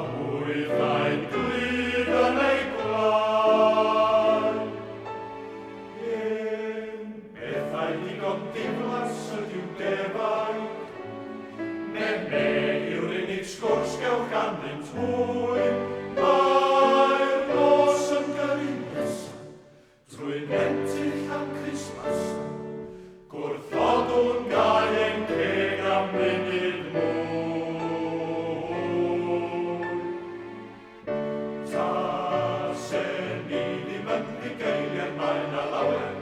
wyddau'n glud yn ei blaen. Bethau digon diflas ydyw defaid, me yw'r unig sgwrs gewch ganddynt mwy. Mae'r nos yn gyrru nesaf, drwy'n mentyll am Christmas, gwrthodwn gael ein ceg am munud mwy. Tasen ni ddim yn ddigeiliad, mae na lawer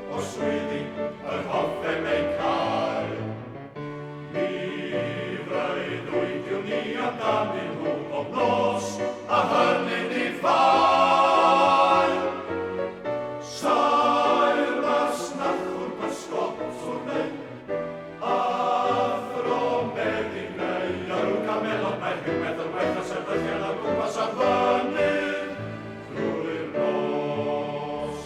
o swyddi yr hoffem ei cael. Mi freuddwydiwn ni amdanyn nhw bob nos, a hynny'n ei ffael. Sa'r masnachwr pysgotwr neu, a thromedig neu, arw camelod mae'r hywedd yn well a sefydliad ar gwmpas ar fynydd drwy'r nos.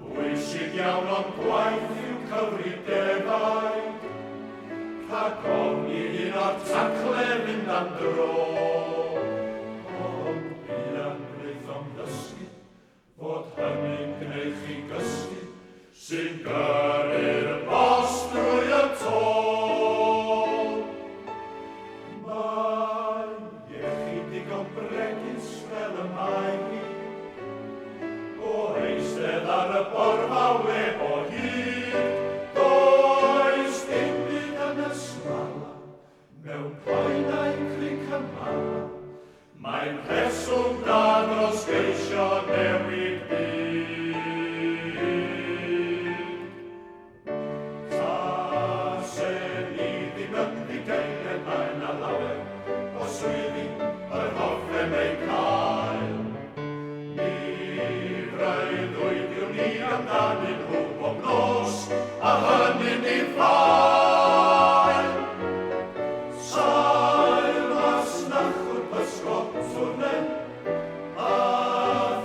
Bwysig iawn o'n gwaith yw cyfri defaid, rhag ofni un o'r tacle mynd am dro. Ond buan gwneithom ddysgu, fod hynny'n gwneud chi gysgu, sy'n gyrru'r bos drwy y to. Mae iechyd digon bregus fel y mae hi, o eistedd ar y borfa web o hyd. Does dim byd yn ysmala, mewn poenau cric y mala. Mae'n rheswm da dros geisio newid byd. Tasen ni ddim yn ddigeiliad, mae na lawer o swyddi yr hoffem ei cael. Mi freuddwydiwn ni amdanyn nhw bob nos, a hynny'n ei ffael. Sa'r masnachwr pysgotwr neu, a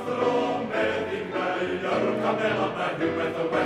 thromedig neu, arw camelod mae hywedd y well